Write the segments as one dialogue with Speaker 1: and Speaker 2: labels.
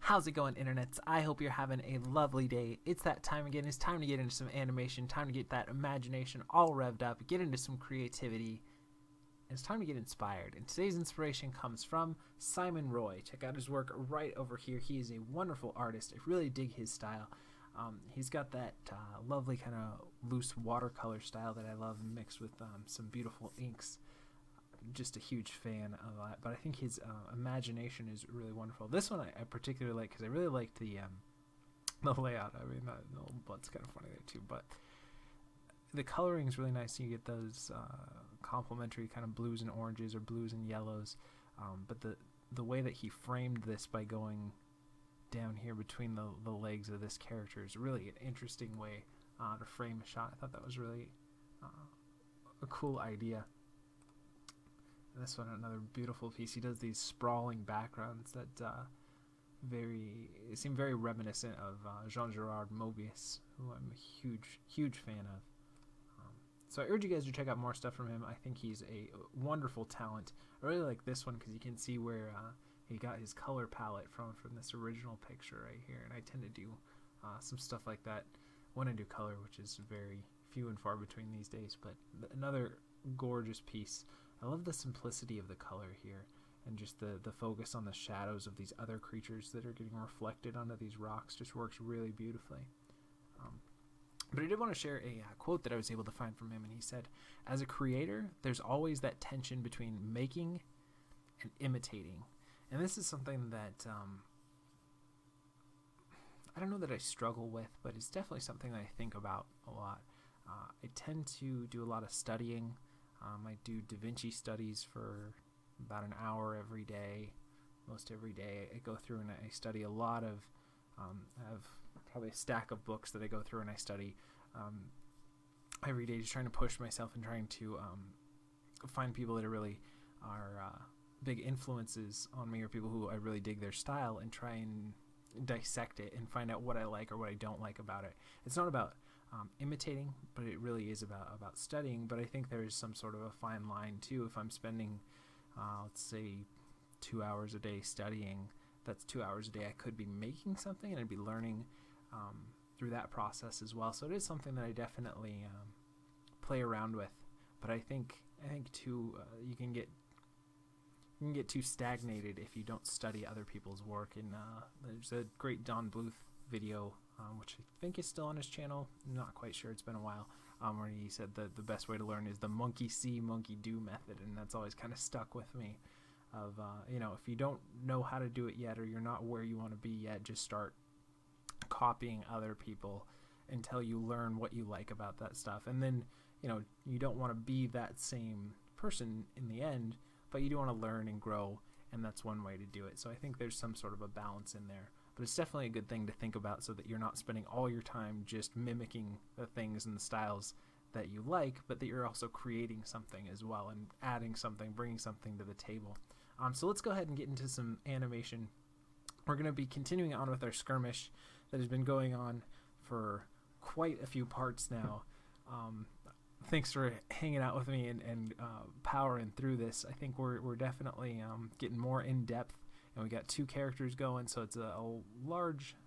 Speaker 1: How's it going, internets? I hope you're having a lovely day. It's that time again. It's time to get into some animation, time to get that imagination all revved up, get into some creativity, and it's time to get inspired. And today's inspiration comes from Simon Roy. Check out his work right over here. He is a wonderful artist. I really dig his style. He's got that lovely kind of loose watercolor style that I love, mixed with some beautiful inks. Just a huge fan of that, but I think his imagination is really wonderful. This one I particularly like because I really liked the layout. I mean, the little butt's kind of funny there too, but the coloring is really nice. You get those complementary kind of blues and oranges or blues and yellows, but the way that he framed this by going down here between the legs of this character is really an interesting way to frame a shot. I thought that was really a cool idea. This one, another beautiful piece. He does these sprawling backgrounds that seem very reminiscent of Jean-Gerard Mobius, who I'm a huge fan of. So I urge you guys to check out more stuff from him. I think he's a wonderful talent. I really like this one because you can see where he got his color palette from this original picture right here. And I tend to do some stuff like that when I do color, which is very few and far between these days. But another gorgeous piece. I love the simplicity of the color here and just the focus on the shadows of these other creatures that are getting reflected onto these rocks just works really beautifully. But I did want to share a quote that I was able to find from him, and he said, "As a creator, there's always that tension between making and imitating." And this is something that I don't know that I struggle with, but it's definitely something that I think about a lot. I tend to do a lot of studying. I do Da Vinci studies for about an hour every day, most every day. I go through and I study a lot of, I have probably a stack of books that I go through and I study every day, just trying to push myself and trying to find people that are big influences on me, or people who I really dig their style, and try and dissect it and find out what I like or what I don't like about it. It's not about imitating, but it really is about studying. But I think there is some sort of a fine line too. If I'm spending let's say 2 hours a day studying, that's 2 hours a day I could be making something, and I'd be learning through that process as well. So it is something that I definitely play around with. But I think too you can get too stagnated if you don't study other people's work. And there's a great Don Bluth video, which I think is still on his channel. I'm not quite sure, it's been a while, where he said that the best way to learn is the monkey see, monkey do method, and that's always kind of stuck with me. Of if you don't know how to do it yet, or you're not where you want to be yet, just start copying other people until you learn what you like about that stuff. And then you don't want to be that same person in the end, but you do want to learn and grow, and that's one way to do it. So I think there's some sort of a balance in there. But it's definitely a good thing to think about, so that you're not spending all your time just mimicking the things and the styles that you like, but that you're also creating something as well and adding something, bringing something to the table. So let's go ahead and get into some animation. We're going to be continuing on with our skirmish that has been going on for quite a few parts now. Thanks for hanging out with me and powering through this. I think we're definitely getting more in depth. And we got 2 characters going, so it's a large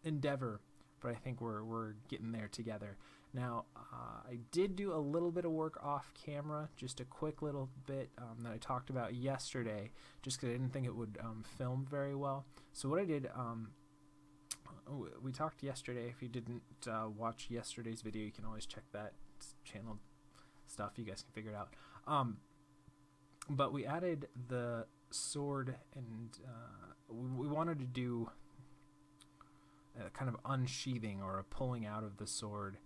Speaker 1: endeavor, but I think we're getting there together. Now, I did do a little bit of work off camera, just a quick little bit that I talked about yesterday, just because I didn't think it would film very well. So what I did, we talked yesterday. If you didn't watch yesterday's video, you can always check that channel stuff. You guys can figure it out. But we added the sword, and we wanted to do a kind of unsheathing or a pulling out of the sword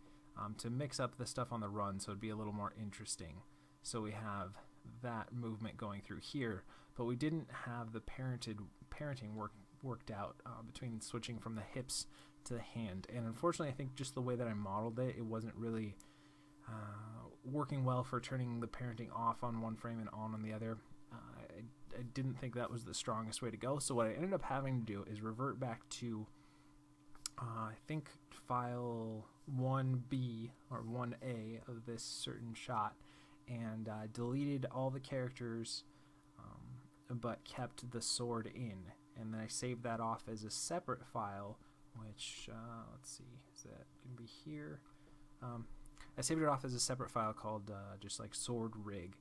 Speaker 1: to mix up the stuff on the run, so it'd be a little more interesting. So we have that movement going through here, but we didn't have the parenting worked out between switching from the hips to the hand. And unfortunately, I think just the way that I modeled it wasn't really working well for turning the parenting off on one frame and on the other. I didn't think that was the strongest way to go. So what I ended up having to do is revert back to I think file 1B or 1A of this certain shot, and deleted all the characters but kept the sword in. And then I saved that off as a separate file, which, let's see, is that going to be here? I saved it off as a separate file called just like sword rig,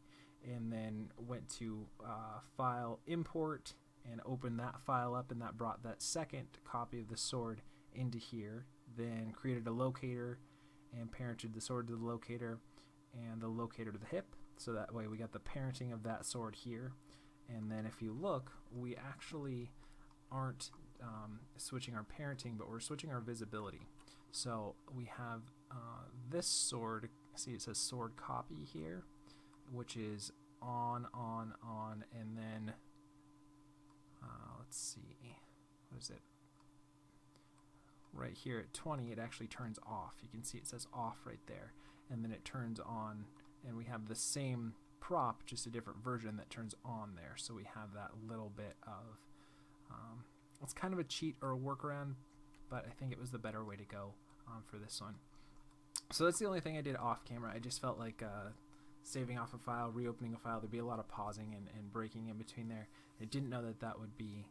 Speaker 1: and then went to file import and opened that file up, and that brought that second copy of the sword into here. Then created a locator and parented the sword to the locator and the locator to the hip, so that way we got the parenting of that sword here. And then if you look, we actually aren't switching our parenting, but we're switching our visibility. So we have this sword, see it says sword copy here, which is on, and then let's see, what is it? Right here at 20, it actually turns off. You can see it says off right there, and then it turns on, and we have the same prop, just a different version that turns on there. So we have that little bit of, it's kind of a cheat or a workaround, but I think it was the better way to go for this one. So that's the only thing I did off camera. I just felt like saving off a file, reopening a file, there'd be a lot of pausing and breaking in between there. I didn't know that that would be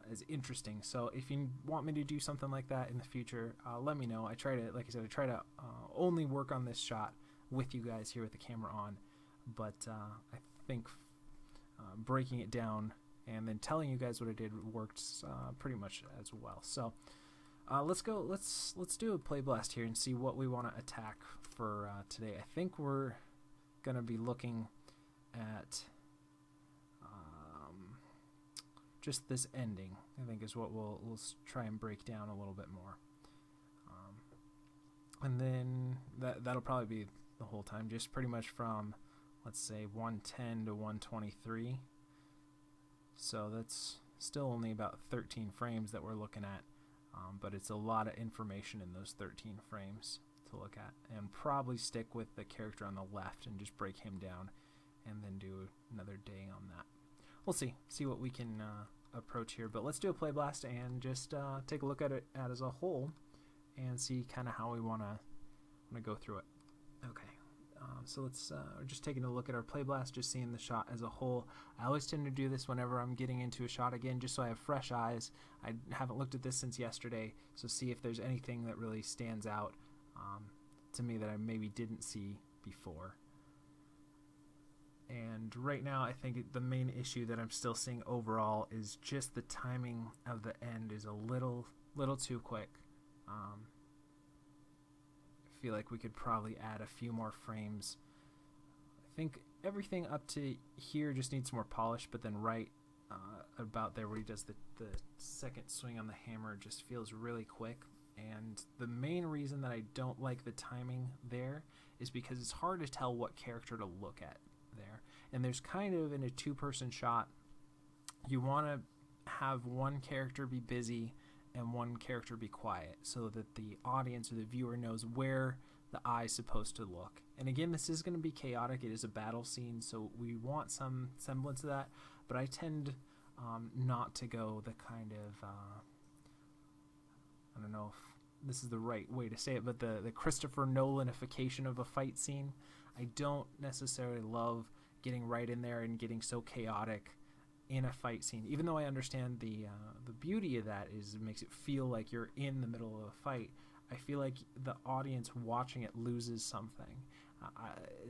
Speaker 1: as interesting. So if you want me to do something like that in the future, let me know. I try to, like I said, I try to only work on this shot with you guys here with the camera on, but I think breaking it down and then telling you guys what I did worked pretty much as well. So let's do a play blast here and see what we want to attack for today. I think we're gonna be looking at just this ending, I think, is what we'll try and break down a little bit more. And then that'll probably be the whole time, just pretty much from, let's say, 110 to 123. So that's still only about 13 frames that we're looking at, but it's a lot of information in those 13 frames to look at, and probably stick with the character on the left and just break him down and then do another day on that. We'll see what we can approach here, but let's do a play blast and just take a look at it as a whole and see kind of how we want to go through it. Okay, so let's we're just taking a look at our play blast, just seeing the shot as a whole. I always tend to do this whenever I'm getting into a shot again, just so I have fresh eyes. I haven't looked at this since yesterday, so see if there's anything that really stands out to me that I maybe didn't see before. And right now, I think the main issue that I'm still seeing overall is just the timing of the end is a little too quick. I feel like we could probably add a few more frames. I think everything up to here just needs more polish, but then right about there where he does the second swing on the hammer just feels really quick. And the main reason that I don't like the timing there is because it's hard to tell what character to look at there. And there's kind of, in a two-person shot, you want to have one character be busy and one character be quiet, so that the audience or the viewer knows where the eye's supposed to look. And again, this is going to be chaotic. It is a battle scene, so we want some semblance of that, but I tend not to go the kind of I don't know if this is the right way to say it, but the Christopher Nolanification of a fight scene. I don't necessarily love getting right in there and getting so chaotic in a fight scene, even though I understand the beauty of that is it makes it feel like you're in the middle of a fight. I feel like the audience watching it loses something.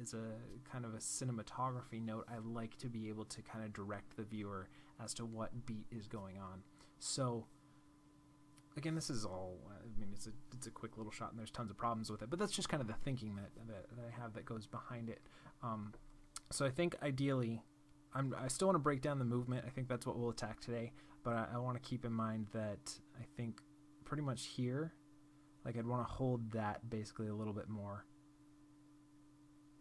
Speaker 1: As a kind of a cinematography note, I like to be able to kind of direct the viewer as to what beat is going on. So again, this is all, I mean, it's a quick little shot and there's tons of problems with it, but that's just kind of the thinking that I have that goes behind it. So I think ideally, I still want to break down the movement. I think that's what we'll attack today, but I want to keep in mind that I think pretty much here, like I'd want to hold that basically a little bit more,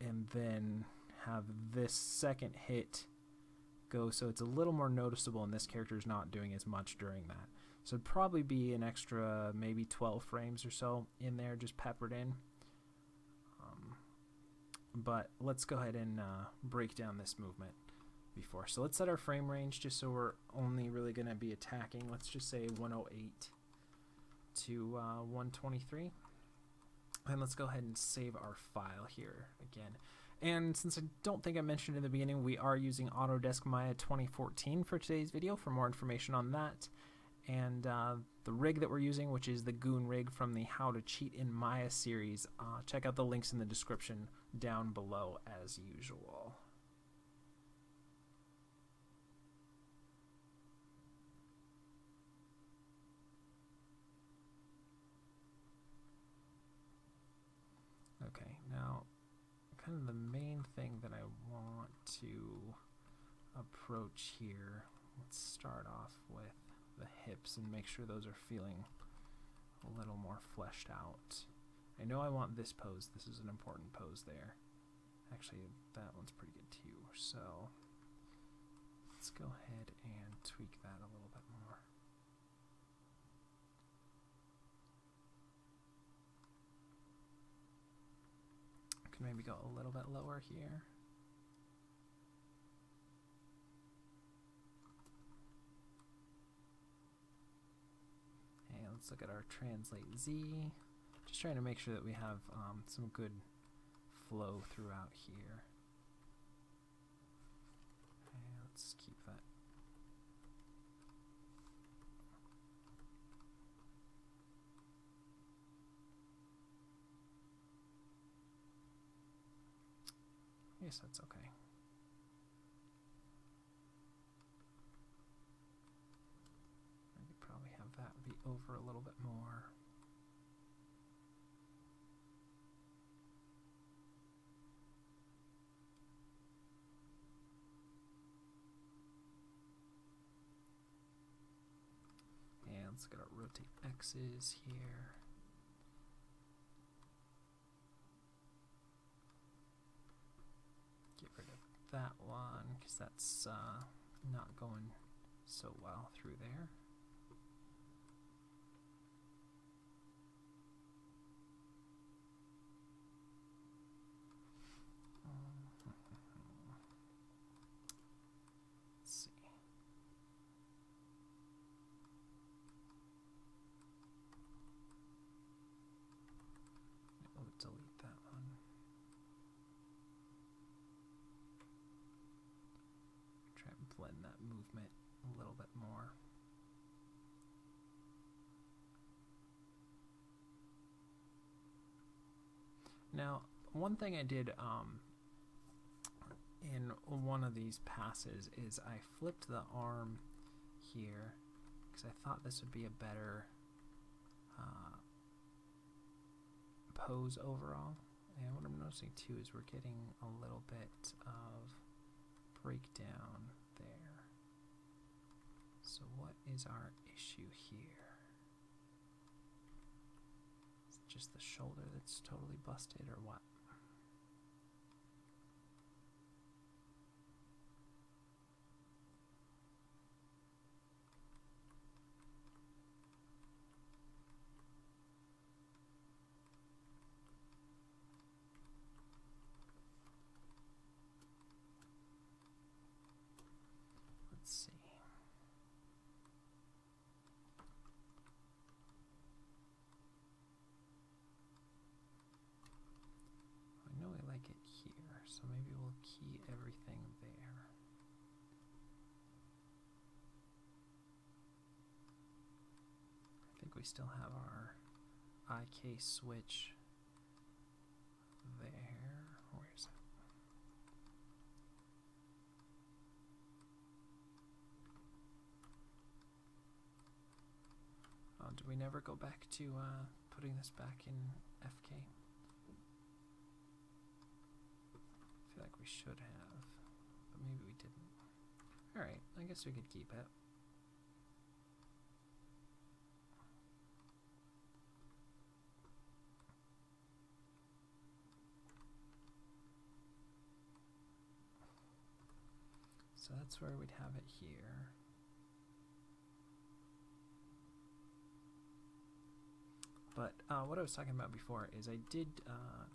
Speaker 1: and then have this second hit go so it's a little more noticeable, and this character is not doing as much during that. So it'd probably be an extra maybe 12 frames or so in there, just peppered in. But let's go ahead and break down this movement before. So let's set our frame range just so we're only really going to be attacking. Let's just say 108 to 123. And let's go ahead and save our file here again. And since I don't think I mentioned in the beginning, we are using Autodesk Maya 2014 for today's video. For more information on that and the rig that we're using, which is the Goon rig from the How to Cheat in Maya series, check out the links in the description down below as usual. Okay, now kind of the main thing that I want to approach here, let's start off with the hips and make sure those are feeling a little more fleshed out. I know I want this pose. This is an important pose there. Actually, that one's pretty good too. So let's go ahead and tweak that a little bit more. Can maybe go a little bit lower here. And let's look at our translate Z. Just trying to make sure that we have some good flow throughout here. And let's keep that. I guess that's okay. I could probably have that be over a little bit more. And let's get our rotate X's here. Get rid of that one because that's not going so well through there. Let's see. We'll delete that one. Try and blend that movement a little bit more. Now, one thing I did in one of these passes is I flipped the arm here because I thought this would be a better pose overall. And what I'm noticing too is we're getting a little bit of breakdown there. So what is our issue here? Is it just the shoulder that's totally busted or what? Let's see. I know I like it here, so maybe we'll key everything there. I think we still have our IK switch there. Where is it? Oh, did we never go back to putting this back in FK? I feel like we should have, but maybe we didn't. Alright, I guess we could keep it. So that's where we'd have it here. But what I was talking about before is I did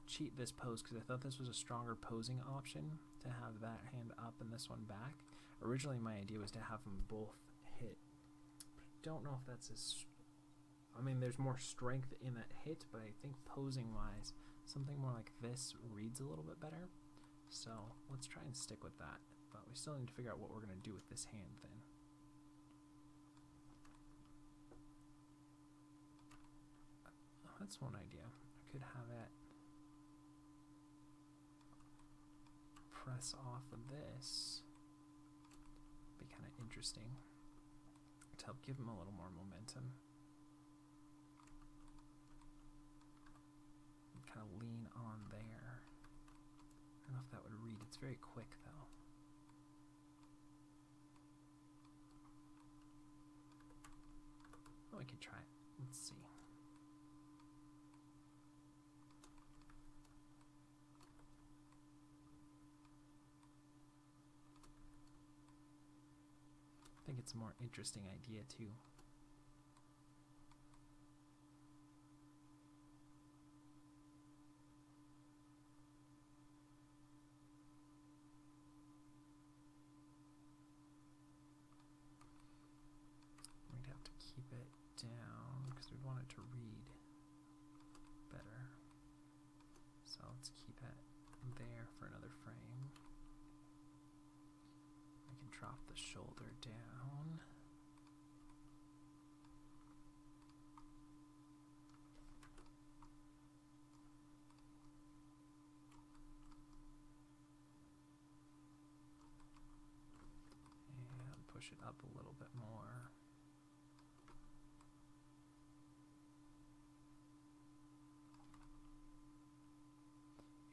Speaker 1: cheat this pose because I thought this was a stronger posing option to have that hand up and this one back. Originally my idea was to have them both hit. Don't know if that's as... I mean, there's more strength in that hit, but I think posing wise, something more like this reads a little bit better. So let's try and stick with that. But we still need to figure out what we're going to do with this hand then. Oh, that's one idea. I could have it press off of this. Be kind of interesting to help give him a little more momentum. And kind of lean on there. I don't know if that would read. It's very quick though. Oh, we can try it. Let's see. I think it's a more interesting idea too. We'd have to keep it down because we'd want it to read better. So let's keep it there for another frame. I can drop the shoulder down. And push it up a little bit more.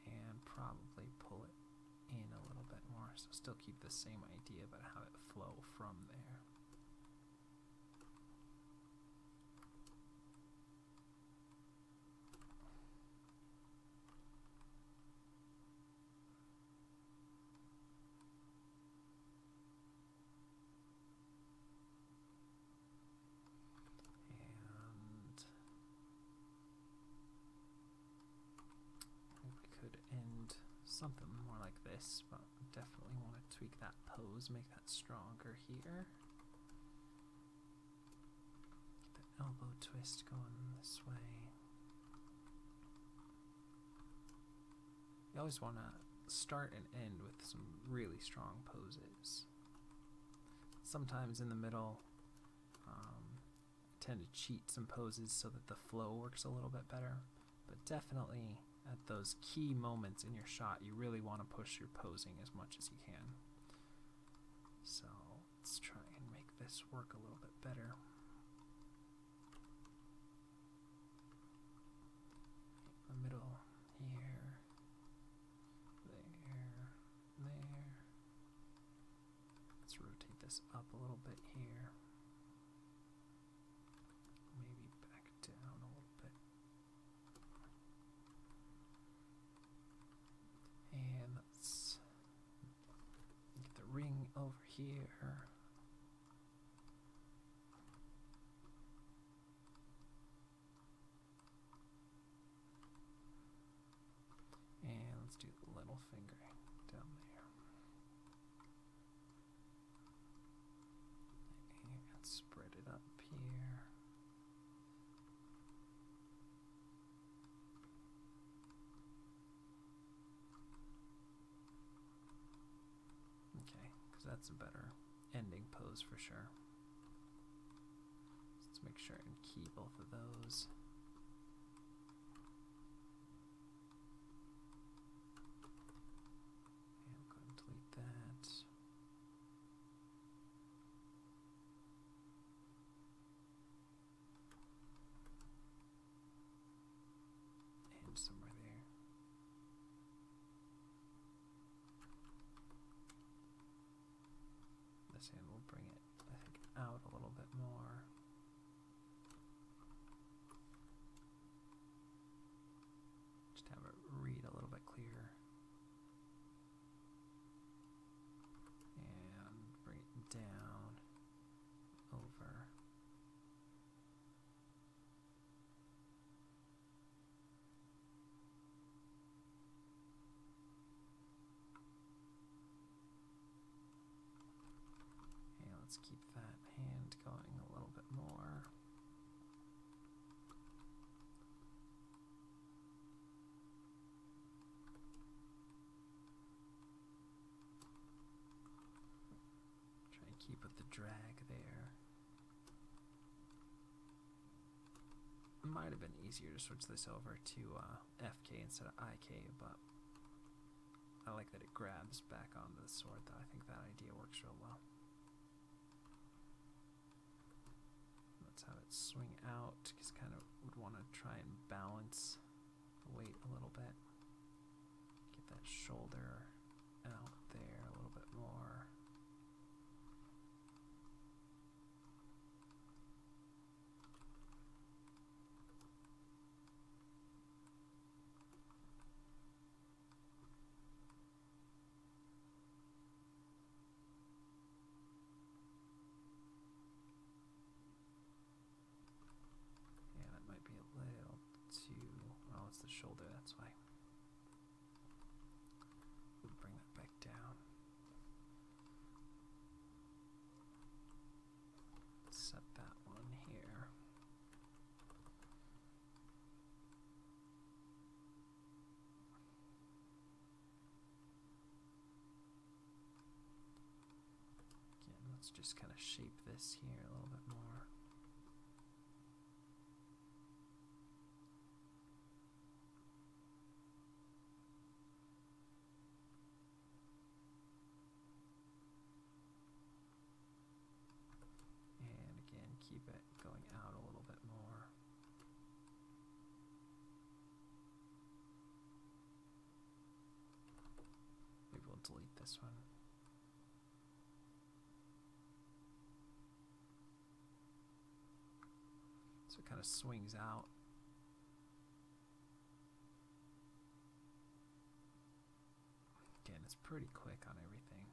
Speaker 1: And probably pull it in a little bit more. So still keep the same idea, but have it flow from there. And if we could end something more like this, but definitely want to tweak that pose, make that stronger here. Get the elbow twist going this way. You always want to start and end with some really strong poses. Sometimes in the middle, I tend to cheat some poses so that the flow works a little bit better, but definitely at those key moments in your shot, you really want to push your posing as much as you can. So let's try and make this work a little bit better. The middle here, there. Let's rotate this up a little bit here. Maybe back down a little bit. And let's get the ring over here. And let's do the little finger down there. And spread it up here. Okay, because that's a better ending pose for sure. Let's make sure and key both of those. And go ahead and delete that. And somewhere there. This hand will bring it, I think, out a little bit more. Just have it read a little bit clearer. And bring it down, over. And let's keep that hand going a little bit more. drag there. Might have been easier to switch this over to FK instead of IK, but I like that it grabs back onto the sword, though. I think that idea works real well. Let's have it swing out, because kind of would want to try and balance the weight a little bit. Get that shoulder out there a little bit more. The shoulder, that's why. We'll bring that back down. Set that one here. Again, let's just kind of shape this here a little bit more. Keep it going out a little bit more. Maybe we'll delete this one. So it kind of swings out. Again, it's pretty quick on everything.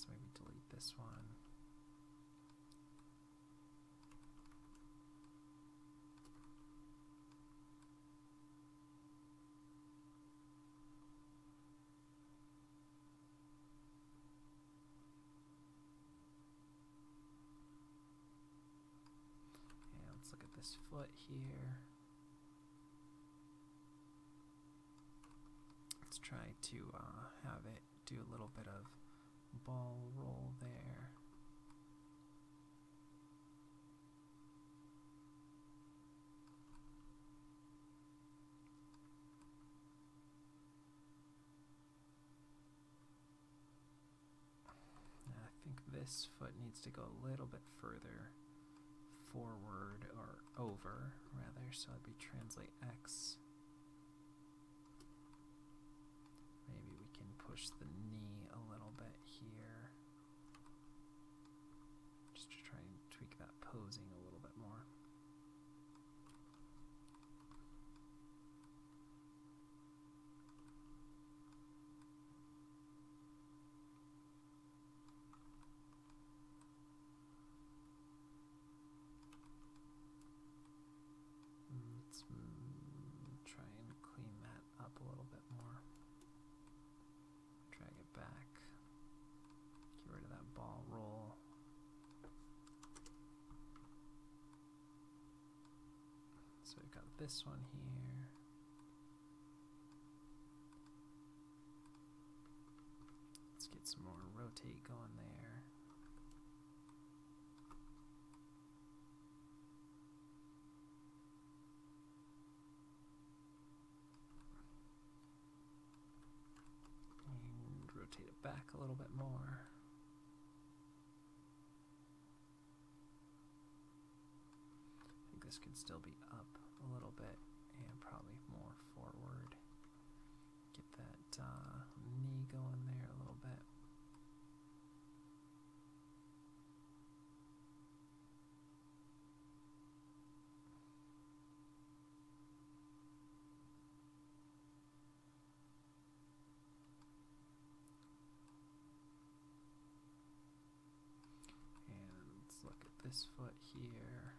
Speaker 1: Maybe delete this one. And let's look at this foot here. Let's try to have it do a little bit of ball roll there. I think this foot needs to go a little bit further forward, or over rather, so it'd be translate X. Maybe we can push the knee a little bit here, just to try and tweak that posing a little bit more. Let's try and clean that up a little bit more. Drag it back. Get rid of that ball roll. So we've got this one here. Let's get some more rotate going there. Rotate it back a little bit more. I think this could still be up a little bit and probably more forward. Get that knee going there a little bit. This foot here.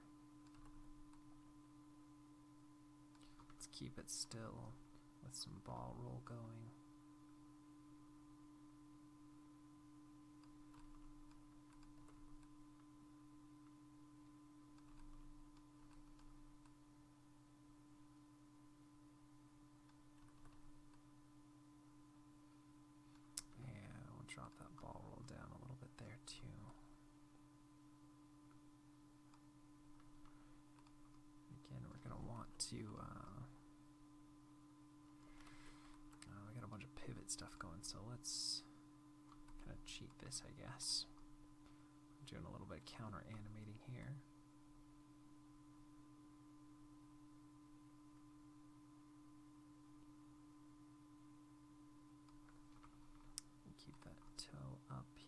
Speaker 1: Let's keep it still with some ball roll going. drop that ball roll down a little bit there too. Again, we're going to want to, we got a bunch of pivot stuff going, so let's kind of cheat this, I guess. I'm doing a little bit of counter animating here. Keep that toe up here.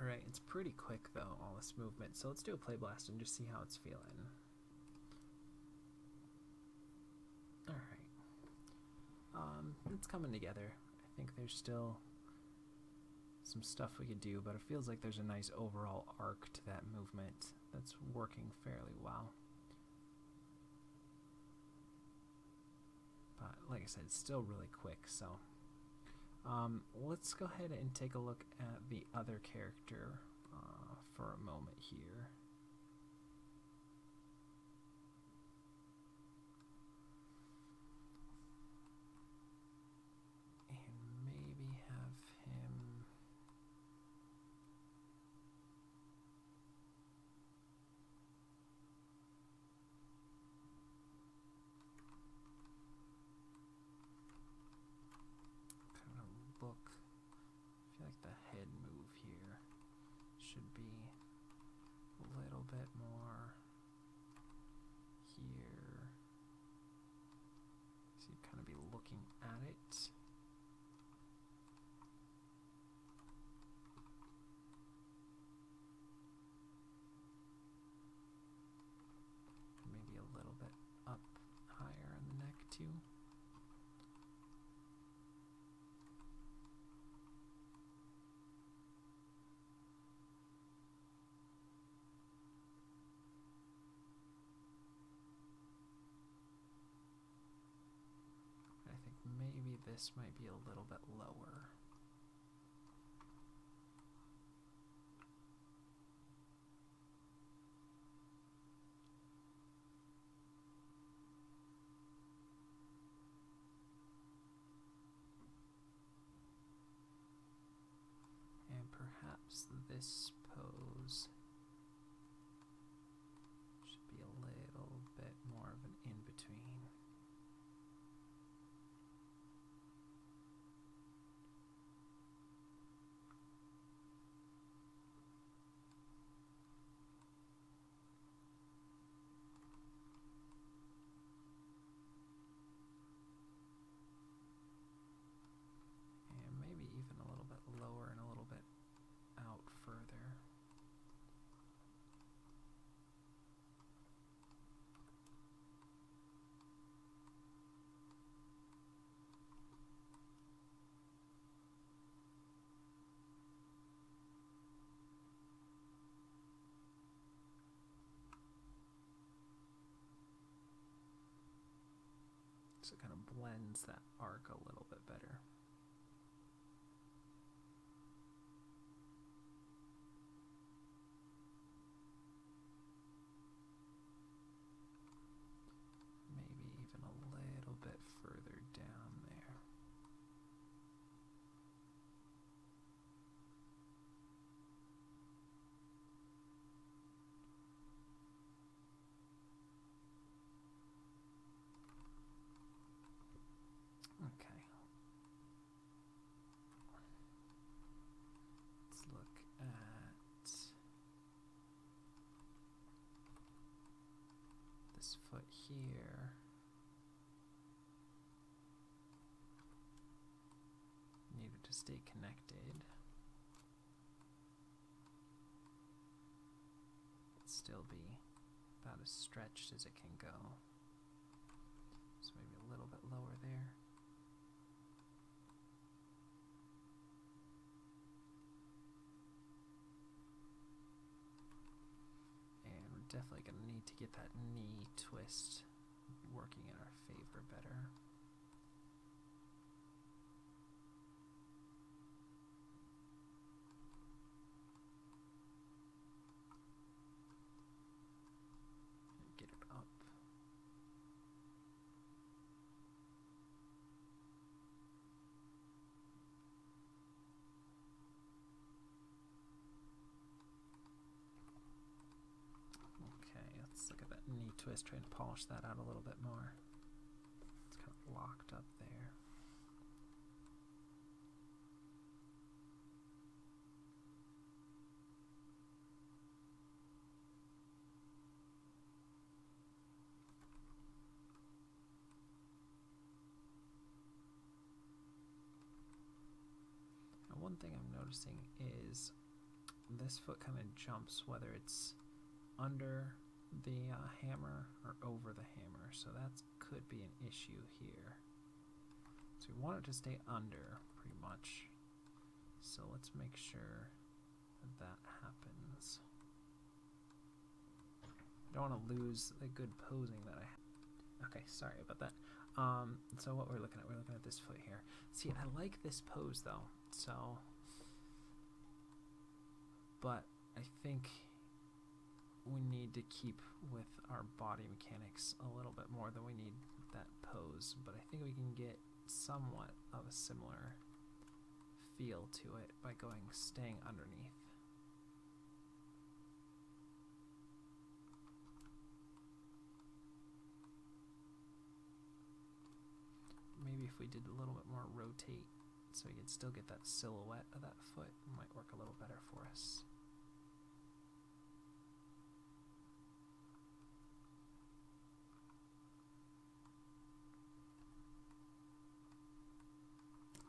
Speaker 1: Alright, it's pretty quick though, all this movement, so let's do a play blast and just see how it's feeling. Alright. It's coming together. I think there's still some stuff we could do, but it feels like there's a nice overall arc to that movement that's working fairly well. But like I said, it's still really quick, so let's go ahead and take a look at the other character for a moment here. Look, I feel like the head move here should be a little bit more here. So you'd kind of be looking at it. Maybe a little bit up higher on the neck too. Maybe this might be a little bit lower. And perhaps this pose should be a little bit more of an in-between. So it kind of blends that arc a little bit better. Maybe even a little bit further down there. Okay. Let's look at this foot here. Needed to stay connected. Still be about as stretched as it can go. So maybe a little bit lower there. And we're definitely going to need to get that knee twist working in our favor better. twist, trying to polish that out a little bit more. It's kind of locked up there. Now, one thing I'm noticing is this foot kind of jumps, whether it's under the hammer or over the hammer, so that could be an issue here. So we want it to stay under pretty much, so let's make sure that happens. I don't want to lose the good posing that I have. Okay, sorry about that. So what we're looking at this foot here. See, I like this pose though, so, but I think we need to keep with our body mechanics a little bit more than we need that pose, but I think we can get somewhat of a similar feel to it by staying underneath. Maybe if we did a little bit more rotate so you could still get that silhouette of that foot, it might work a little better for us.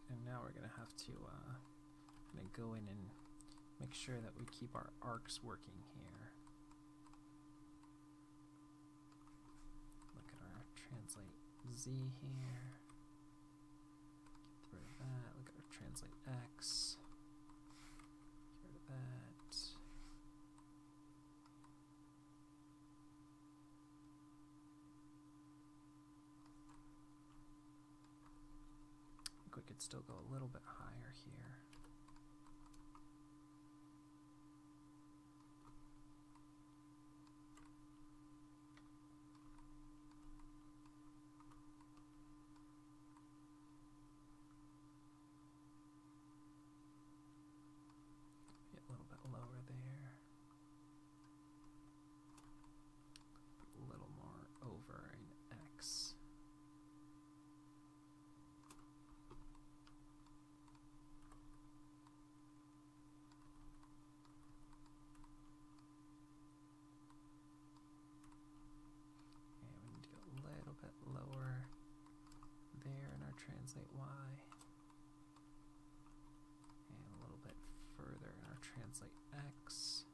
Speaker 1: And now we're going to have to go in and make sure that we keep our arcs working here. Look at our translate Z here. Get rid of that. Look at our translate X. Get rid of that. I think we could still go a little bit higher here. Get a little bit lower there. A little more over in X. Lower there in our translate Y, and a little bit further in our translate X.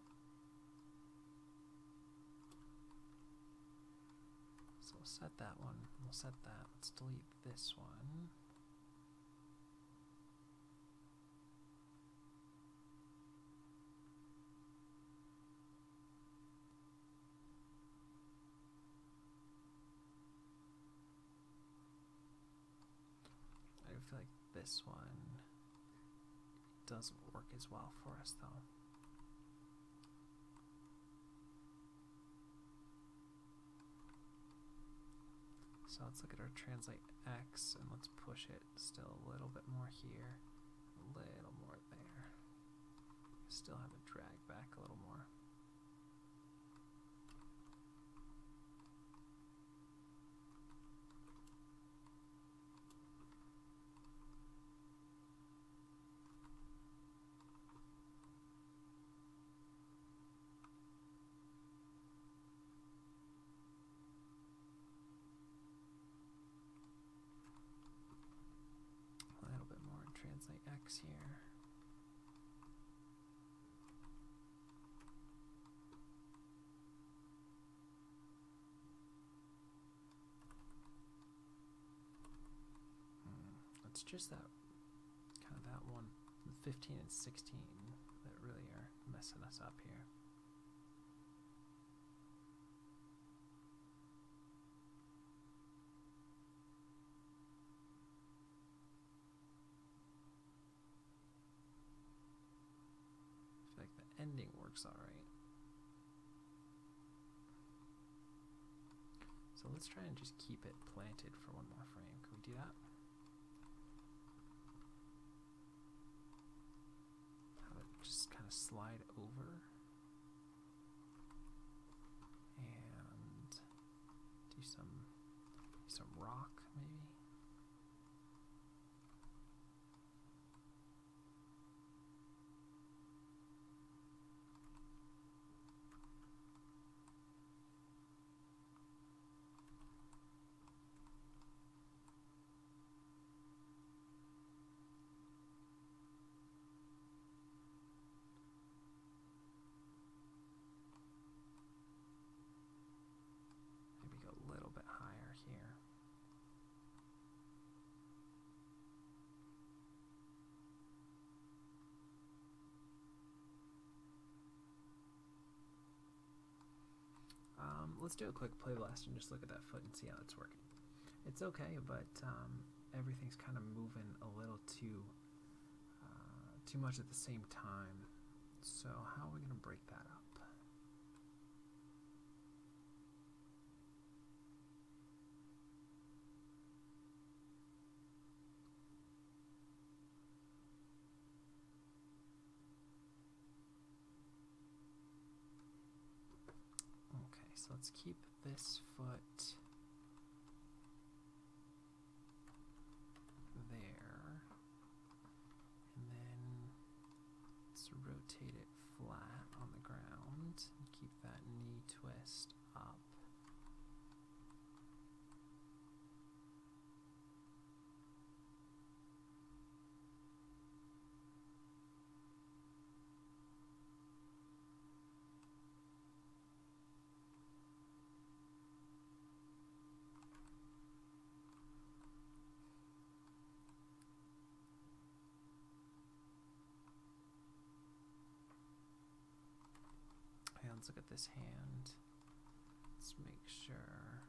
Speaker 1: So we'll set that one, we'll set that, let's delete this one. I feel like this one doesn't work as well for us though. So let's look at our translate X and let's push it still a little bit more here, a little more there. Still have to drag back a little more. Translate X here. It's just that kind of that one, 15 and 16 that really are messing us up here. Ending works alright. So let's try and just keep it planted for one more frame. Can we do that? Have it just kind of slide over. And let's do a quick play blast and just look at that foot and see how it's working. It's okay, but everything's kind of moving a little too much at the same time. So how are we going to break that up? Okay, so let's keep this foot there, and then let's rotate it flat on the ground and keep that knee twist up. Okay, let's look at this hand. Let's make sure.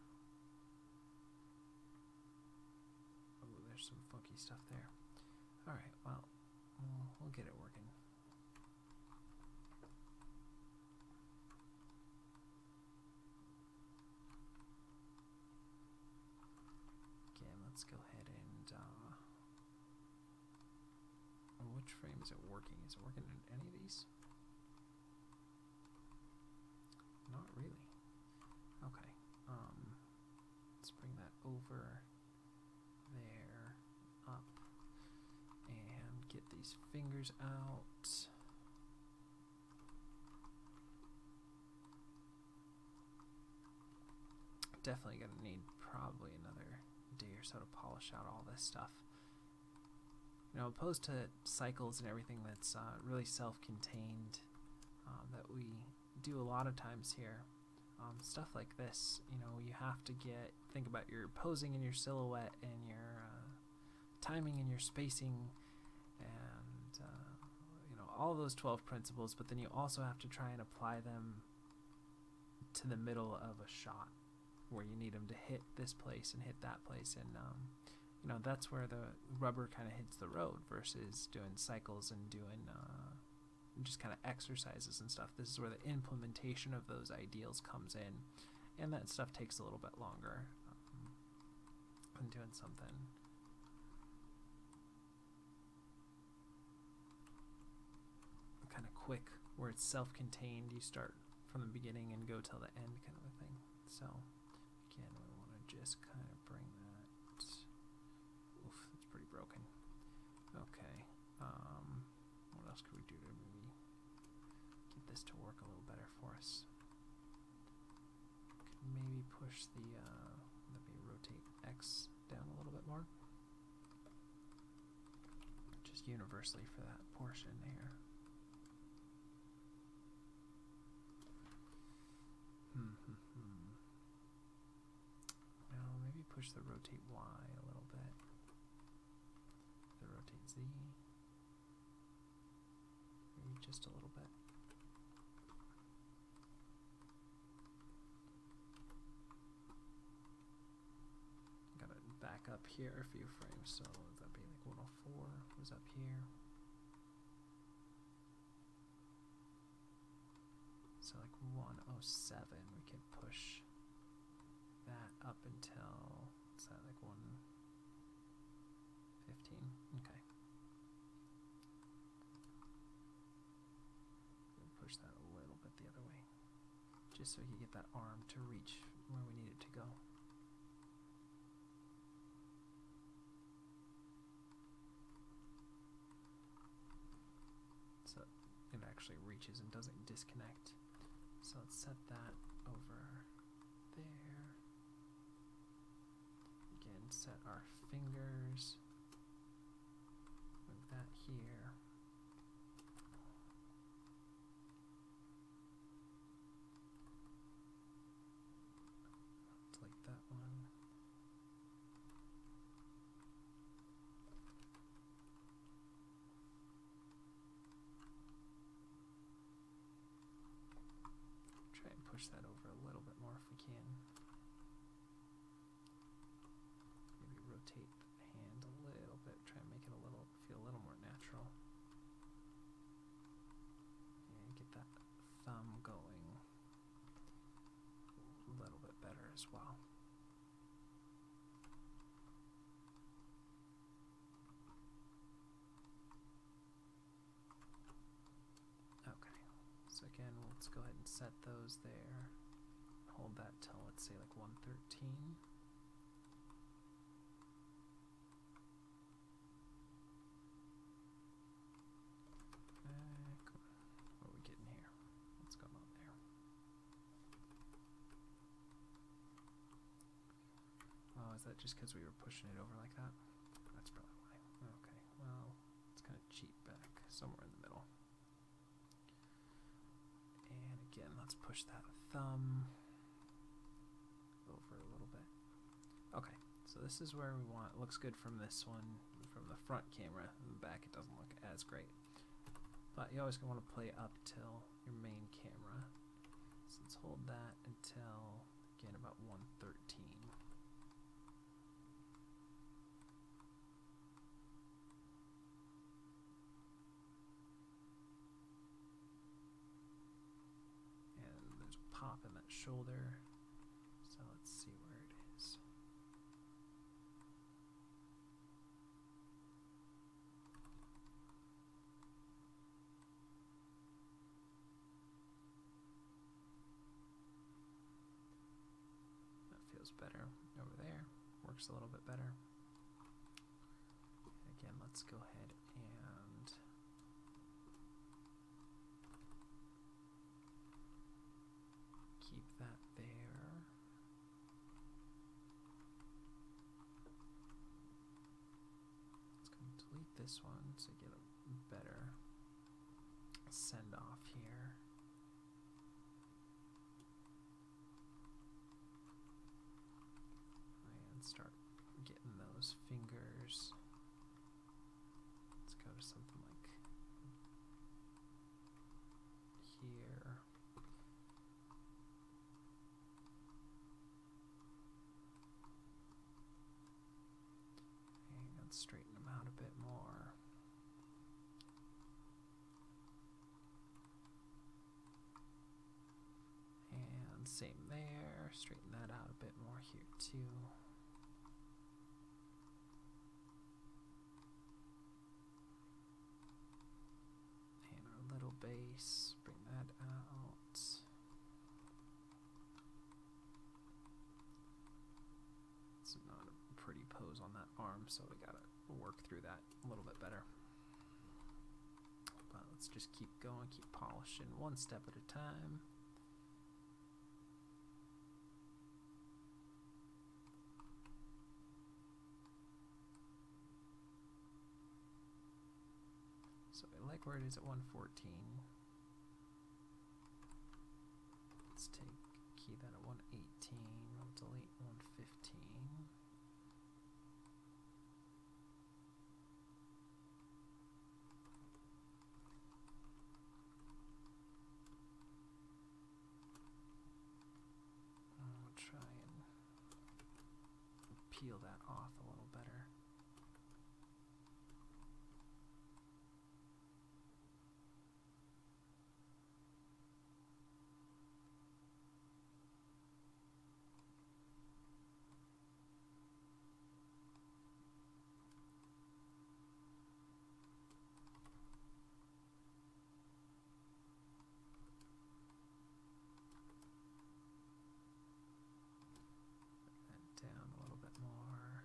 Speaker 1: Oh, there's some funky stuff there. Alright, well, we'll get it working. Again, let's go ahead and which frame is it working? Is it working in any of these? Not really. Okay. Let's bring that over there, up, and get these fingers out. Definitely gonna need probably another day or so to polish out all this stuff. You know, opposed to cycles and everything that's really self-contained, that we do a lot of times here. Stuff like this, you know, you have to think about your posing and your silhouette and your timing and your spacing and, you know, all those 12 principles, but then you also have to try and apply them to the middle of a shot where you need them to hit this place and hit that place. And, you know, that's where the rubber kind of hits the road versus doing cycles and doing just kind of exercises and stuff. This is where the implementation of those ideals comes in, and that stuff takes a little bit longer than doing something kind of quick where it's self-contained. You start from the beginning and go till the end kind of a thing. So again, we want to just kind of bring that. Oof, that's pretty broken. Okay, what else could we do to maybe get this to work a little better for us? Could maybe push the maybe rotate X down a little bit more, just universally for that portion here. Now maybe push the rotate Y a little bit. The rotate Z. Maybe just a little bit. Gotta back up here a few frames, so that'd be like 104 was up here. So like 107, we could push that up until, what's that, like 115? Okay. We'll push that a little bit the other way, just so we can get that arm to reach where we need it to go. So it actually reaches and doesn't disconnect. So let's set that over there. Again, set our fingers. Move that here. Delete that one. Try and push that over a little bit more if we can. as well. Okay, so again, let's go ahead and set those there. Hold that till, let's say, like 113. What are we getting here? What's going on there? Oh, is that just because we were pushing it over like that? That's probably why. Okay, well, let's kind of cheat back somewhere in the middle. And again, let's push that thumb over a little bit. Okay, so this is where we want. It looks good from this one, from the front camera. In the back, it doesn't look as great. But you always want to play up till your main camera. So let's hold that until, again, about 113. And there's a pop in that shoulder. So let's see where it is. Feels better over there. Works a little bit better. Again, let's go ahead and keep that there. Let's go and delete this one to get a better send off here. Start getting those fingers. Let's go to something like here. And straighten them out a bit more. And same there. Straighten that out a bit more here too. Base, bring that out. It's not a pretty pose on that arm, so we gotta work through that a little bit better. But let's just keep going, keep polishing one step at a time. So I like where it is at 114. Let's key that at 118. We'll delete 115. We'll try and peel that off a little better. Down a little bit more.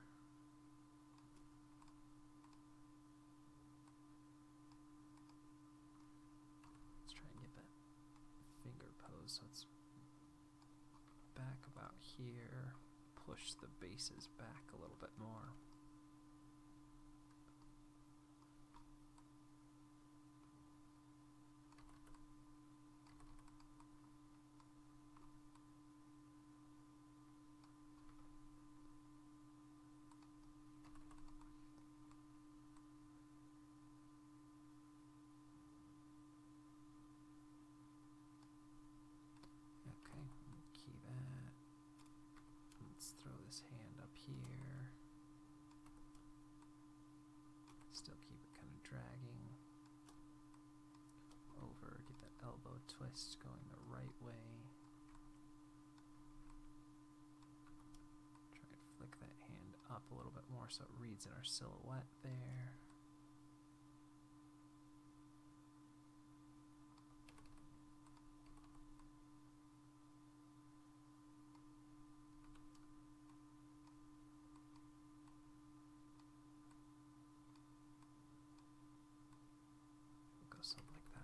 Speaker 1: Let's try and get that finger pose so it's back about here. Push the bases back a little bit more. Hand up here. Still keep it kind of dragging over. Get that elbow twist going the right way. more so it reads in our silhouette there. We'll go something like that.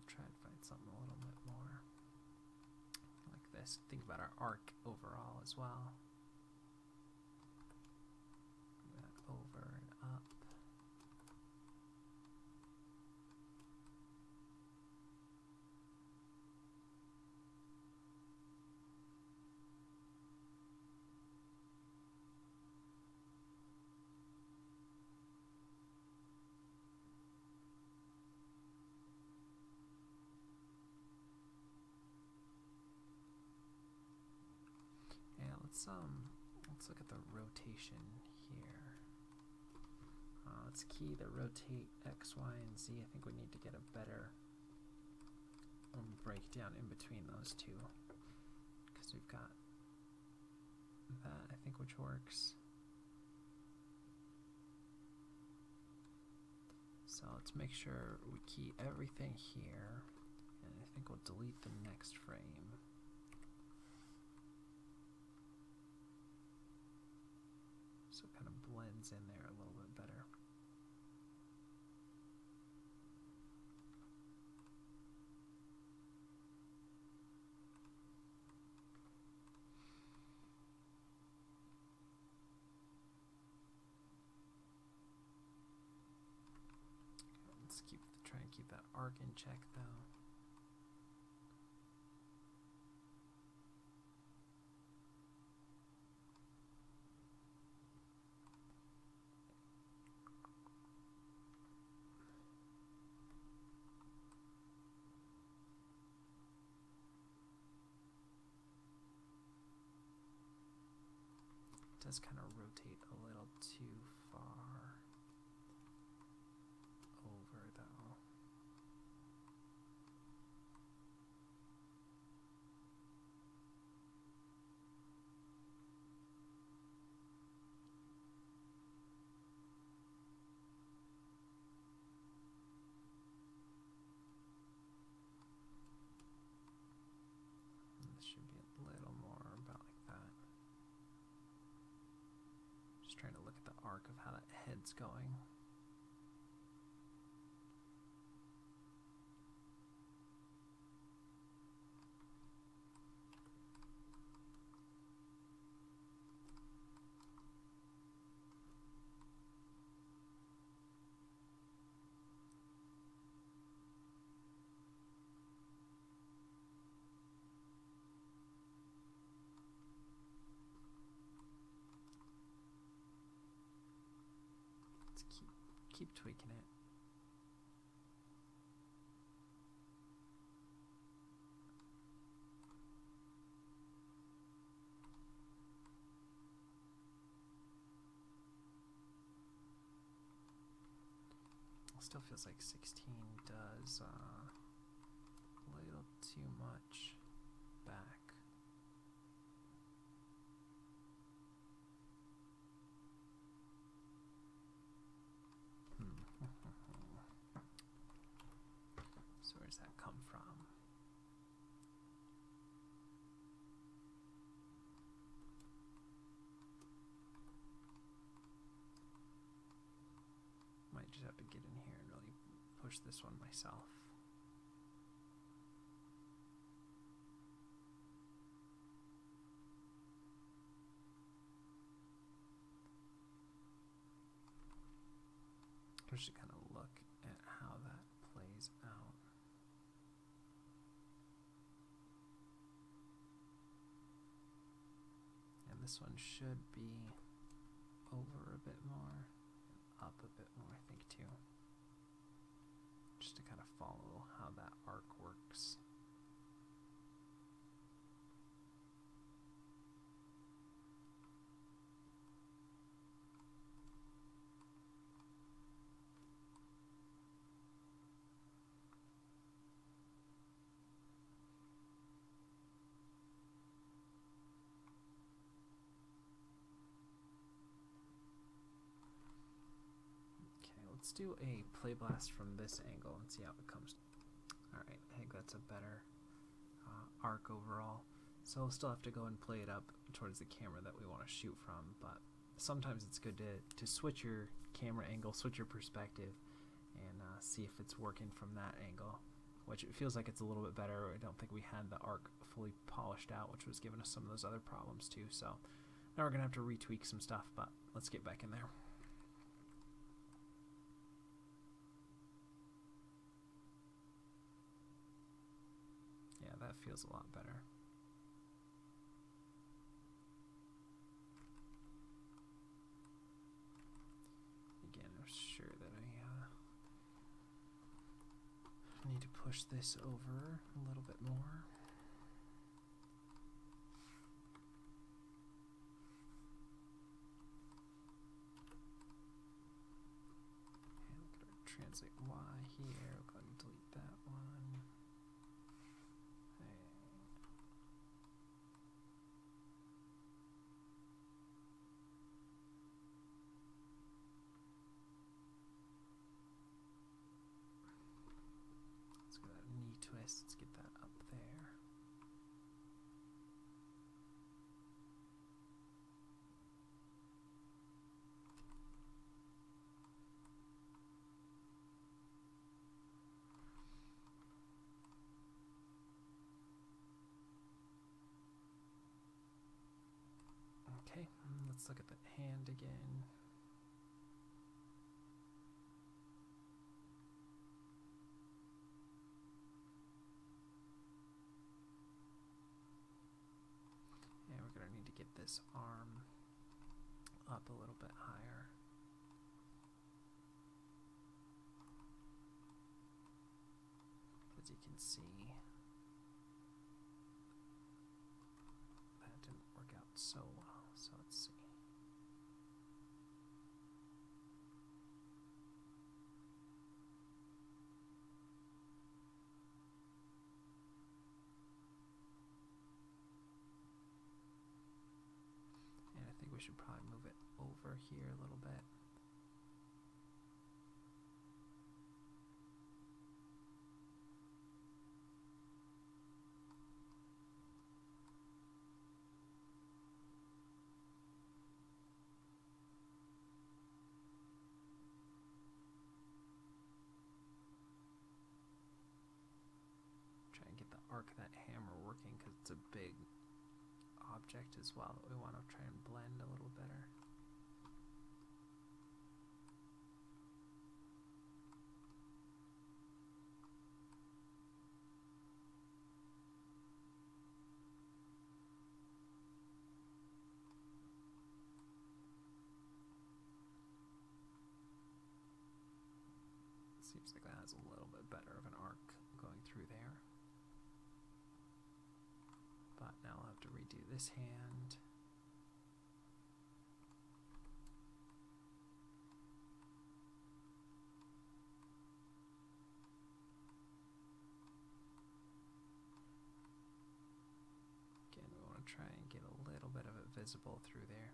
Speaker 1: Try and find something a little bit more like this. Think about our arc overall as well. That over and up. Let's look at the rotation here. Let's key the rotate X, Y, and Z. I think we need to get a better breakdown in between those two, because we've got that, I think, which works. So let's make sure we key everything here, and I think we'll delete the next frame. So it kind of blends in there a little bit better. Let's try and keep that arc in check though. Does kind of rotate a little too far over though. This should be a little more about like that. Just trying to look at the arc of how that head's going. Keep tweaking it. Still feels like 16 does a little too much back. So where does that come from? Might just have to get in here and really push this one myself. Just to kind of look at how that plays out. And this one should be over a bit more, and up a bit more, I think, too. Just to kind of follow how that arc works. let's do a play blast from this angle and see how it comes. Alright, I think that's a better arc overall. So we'll still have to go and play it up towards the camera that we want to shoot from, but sometimes it's good to switch your camera angle, switch your perspective, and see if it's working from that angle, which it feels like it's a little bit better. I don't think we had the arc fully polished out, which was giving us some of those other problems too. So now we're going to have to retweak some stuff, but let's get back in there. Yeah, that feels a lot better. Again, I'm sure that I need to push this over a little bit more. And we're going to translate Y here. We'll go ahead and delete that one. Let's go that knee twist. Let's get that up there. Okay, let's look at the hand again. And we're going to need to get this arm up a little bit higher. As you can see, that didn't work out so well. So let's see. And I think we should probably move it over here a little bit. Try and get the arc of that hammer working because it's a big object as well that we want to try and blend a little better. Seems like that has a little bit better of an arc going through there. But now I'll have to redo this hand. Again, we want to try and get a little bit of it visible through there.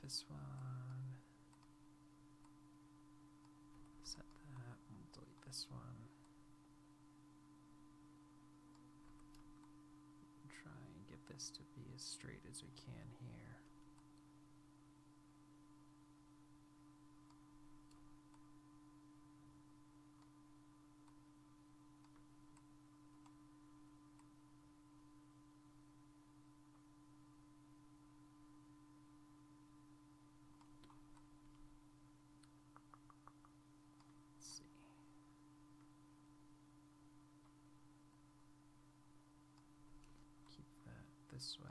Speaker 1: This one, set that, we'll delete this one. Try and get this to be as straight as we can here. This way.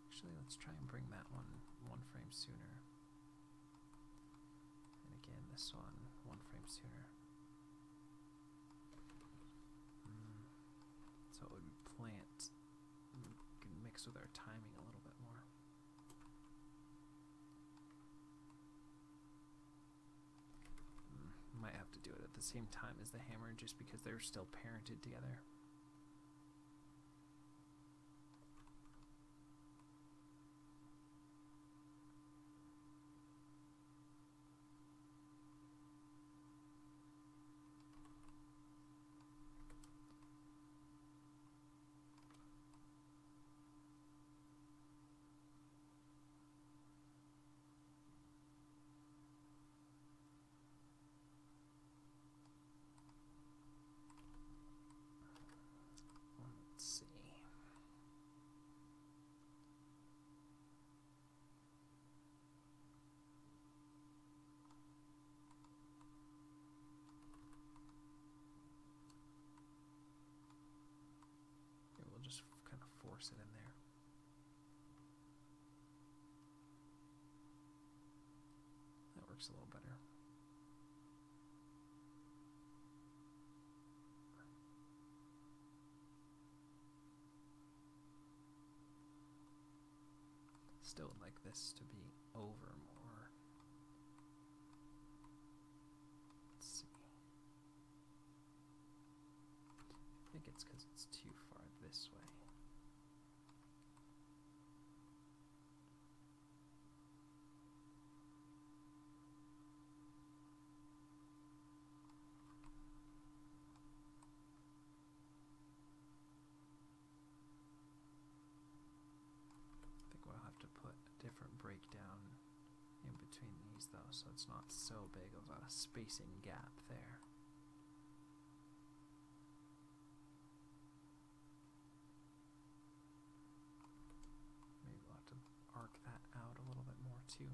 Speaker 1: Actually, let's try and bring that one frame sooner. And again, this one frame sooner. the same time as the hammer just because they're still parented together. Let's see. Maybe we'll just kind of force it in there. That works a little better. Still would like this to be over more. Let's see. I think it's because it's too far this way. Different breakdown in between these though, so it's not so big of a spacing gap there. Maybe we'll have to arc that out a little bit more too.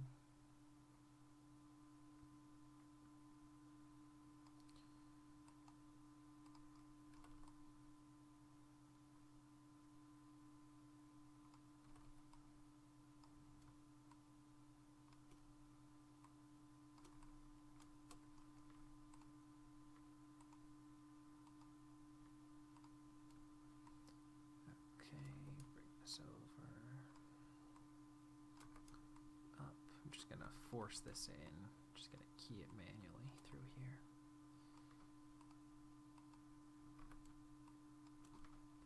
Speaker 1: Force this in. Just gonna key it manually through here.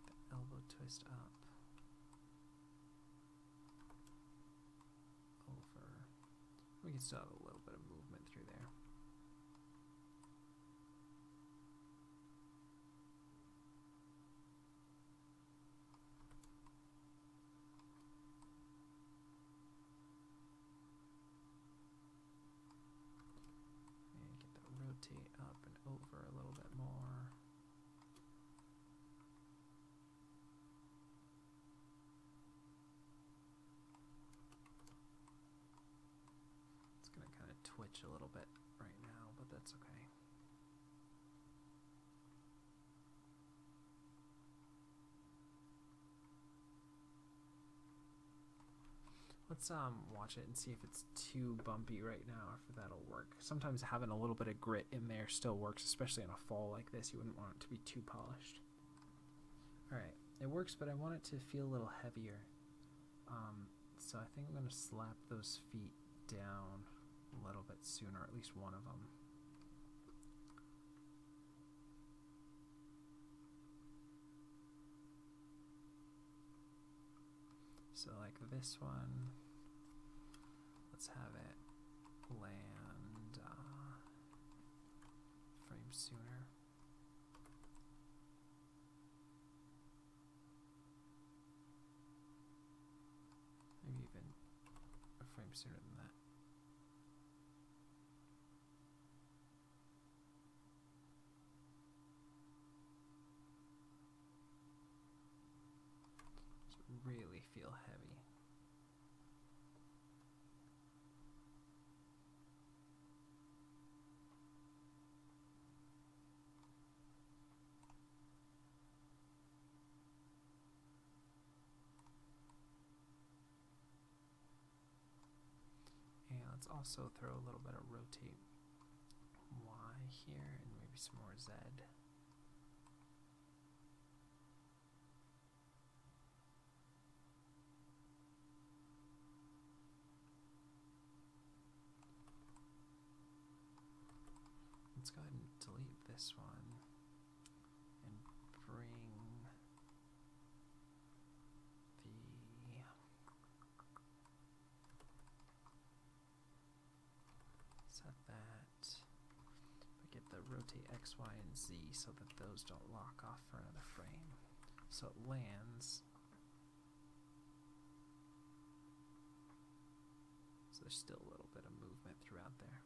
Speaker 1: The elbow twist up. Over. We can still have a little bit of movement through there. Rotate up and over a little bit more. It's going to kind of twitch a little bit right now, but that's okay. Let's watch it and see if it's too bumpy right now, or if that'll work. Sometimes having a little bit of grit in there still works, especially on a fall like this. You wouldn't want it to be too polished. Alright, it works, but I want it to feel a little heavier. So I think I'm going to slap those feet down a little bit sooner, at least one of them. So like this one, let's have it land frame sooner. Maybe even a frame sooner than that. Really feel heavy. And let's also throw a little bit of rotate Y here and maybe some more Z. Let's go ahead and delete this one and bring set that, but get the rotate X, Y, and Z so that those don't lock off for another frame. So it lands. So there's still a little bit of movement throughout there.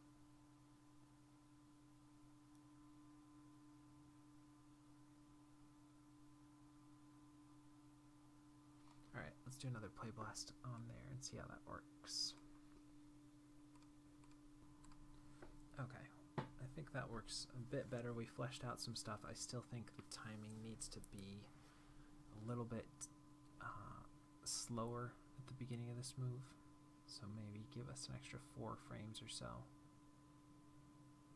Speaker 1: Alright, let's do another play blast on there and see how that works. Okay, I think that works a bit better. We fleshed out some stuff. I still think the timing needs to be a little bit slower at the beginning of this move. So maybe give us an extra 4 frames or so.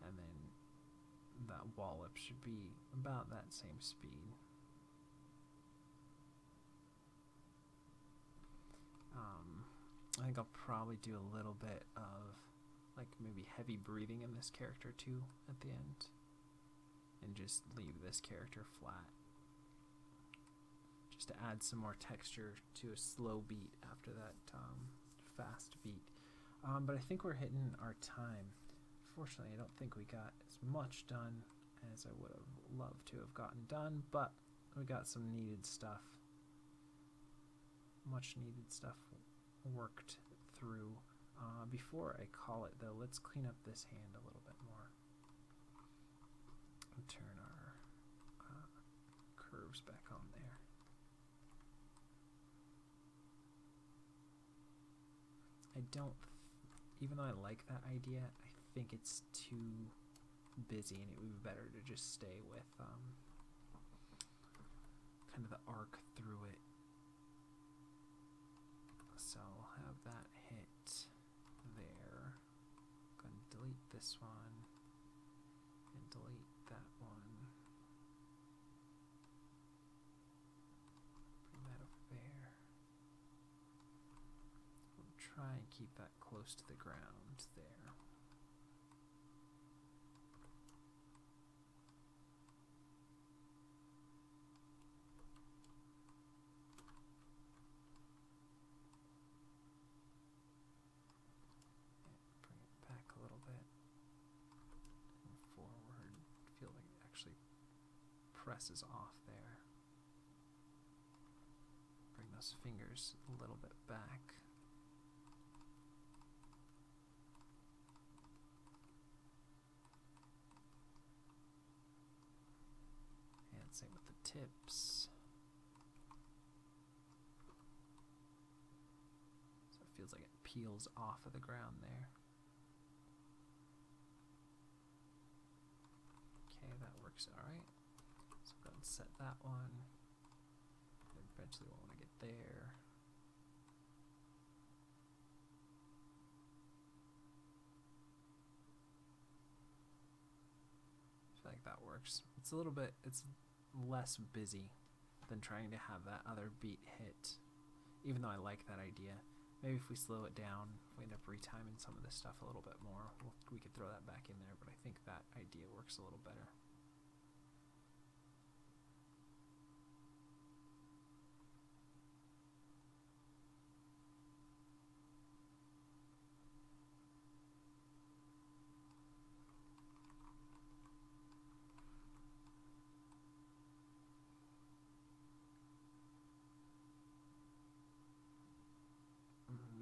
Speaker 1: And then that wallop should be about that same speed. I think I'll probably do a little bit of like maybe heavy breathing in this character too at the end, and just leave this character flat, just to add some more texture to a slow beat after that fast beat. But I think we're hitting our time. Fortunately, I don't think we got as much done as I would have loved to have gotten done, but we got some needed stuff, much needed stuff worked through. Before I call it though, let's clean up this hand a little bit more and turn our curves back on there. I don't, even though I like that idea, I think it's too busy and it would be better to just stay with kind of the arc through it. So I'll have that hit there. I'm going to delete this one and delete that one. Bring that over there. We'll try and keep that close to the ground there. Presses off there. Bring those fingers a little bit back. And same with the tips. So it feels like it peels off of the ground there. Okay, that works all right. Go and set that one. Eventually we'll want to get there. I feel like that works. It's a little bit, it's less busy than trying to have that other beat hit, even though I like that idea. Maybe if we slow it down, if we end up retiming some of this stuff a little bit more, we could throw that back in there, but I think that idea works a little better.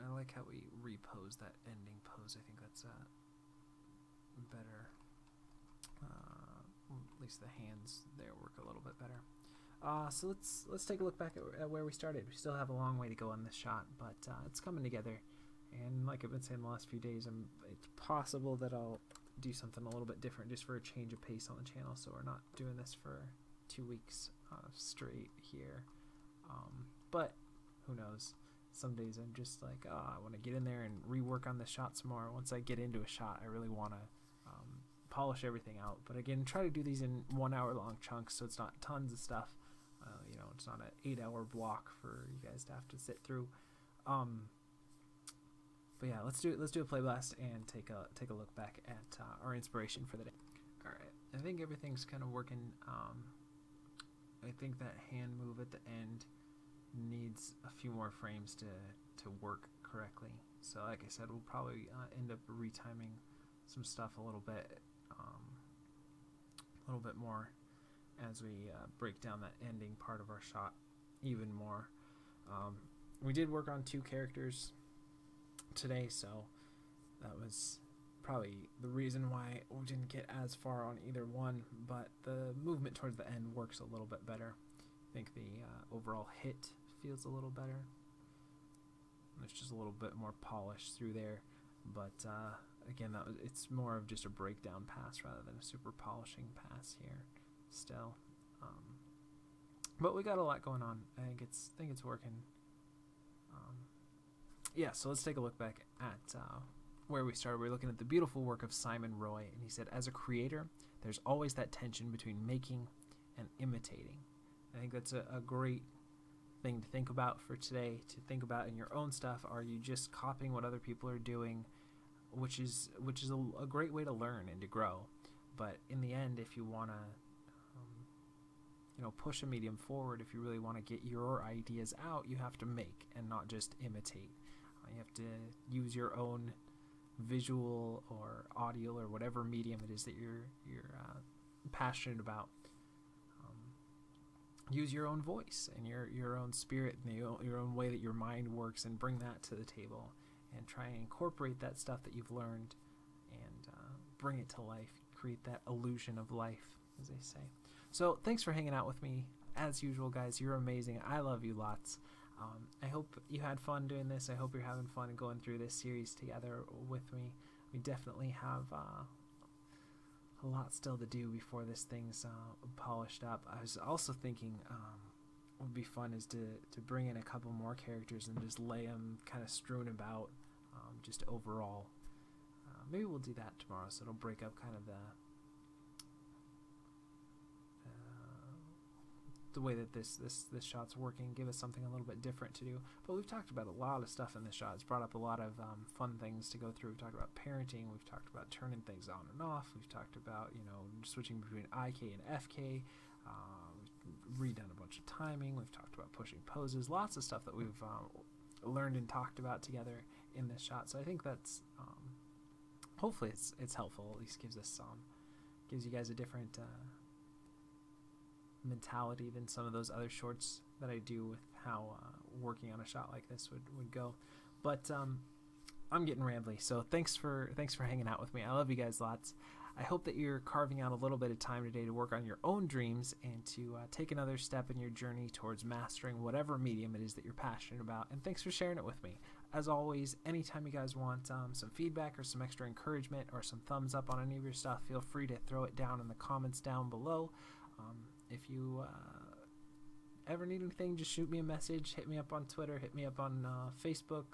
Speaker 1: I like how we repose that ending pose. I think that's better. At least the hands there work a little bit better. So let's take a look back at where we started. We still have a long way to go on this shot, but it's coming together. And like I've been saying the last few days, it's possible that I'll do something a little bit different just for a change of pace on the channel, so we're not doing this for 2 weeks straight here. But who knows? Some days I'm just like, I want to get in there and rework on the shot some more. Once I get into a shot, I really want to polish everything out. But again, try to do these in 1 hour long chunks, so it's not tons of stuff. It's not an 8-hour block for you guys to have to sit through. But yeah, let's do a play blast and take a look back at our inspiration for the day. Alright, I think everything's kind of working. I think that hand move at the end needs a few more frames to work correctly. So like I said, we'll probably end up retiming some stuff a little bit more as we break down that ending part of our shot even more. We did work on 2 characters today, so that was probably the reason why we didn't get as far on either one, but the movement towards the end works a little bit better. I think the overall hit feels a little better. There's just a little bit more polish through there, but again, it's more of just a breakdown pass rather than a super polishing pass here still. But we got a lot going on. I think it's working. Yeah, so let's take a look back at where we started. We're looking at the beautiful work of Simon Roy, and he said, as a creator, there's always that tension between making and imitating. I think that's a great thing to think about for today, to think about in your own stuff. Are you just copying what other people are doing, which is a great way to learn and to grow. But in the end, if you want to push a medium forward, if you really want to get your ideas out, you have to make and not just imitate. You have to use your own visual or audio or whatever medium it is that you're passionate about. Use your own voice and your own spirit and your own way that your mind works, and bring that to the table and try and incorporate that stuff that you've learned and bring it to life. Create that illusion of life, as they say. So thanks for hanging out with me. As usual, guys, you're amazing. I love you lots. I hope you had fun doing this. I hope you're having fun going through this series together with me. We definitely have a lot still to do before this thing's polished up. I was also thinking what would be fun is to bring in a couple more characters and just lay them kind of strewn about, just overall. Maybe we'll do that tomorrow, so it'll break up kind of the way that this shot's working, give us something a little bit different to do. But we've talked about a lot of stuff in this shot. It's brought up a lot of fun things to go through. We've talked about parenting. We've talked about turning things on and off. We've talked about switching between IK and FK. We've redone a bunch of timing. We've talked about pushing poses. Lots of stuff that we've learned and talked about together in this shot. So I think that's hopefully it's helpful. At least gives you guys a different mentality than some of those other shorts that I do with how working on a shot like this would go. But I'm getting rambly, so thanks for hanging out with me. I love you guys lots. I hope that you're carving out a little bit of time today to work on your own dreams and to take another step in your journey towards mastering whatever medium it is that you're passionate about. And thanks for sharing it with me. As always, anytime you guys want some feedback or some extra encouragement or some thumbs up on any of your stuff, feel free to throw it down in the comments down below. If you ever need anything, just shoot me a message, hit me up on Twitter, hit me up on Facebook,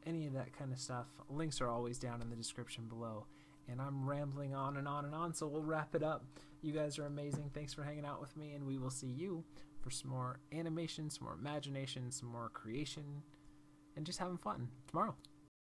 Speaker 1: any of that kind of stuff. Links are always down in the description below. And I'm rambling on and on and on, so we'll wrap it up. You guys are amazing. Thanks for hanging out with me, and we will see you for some more animation, some more imagination, some more creation, and just having fun tomorrow.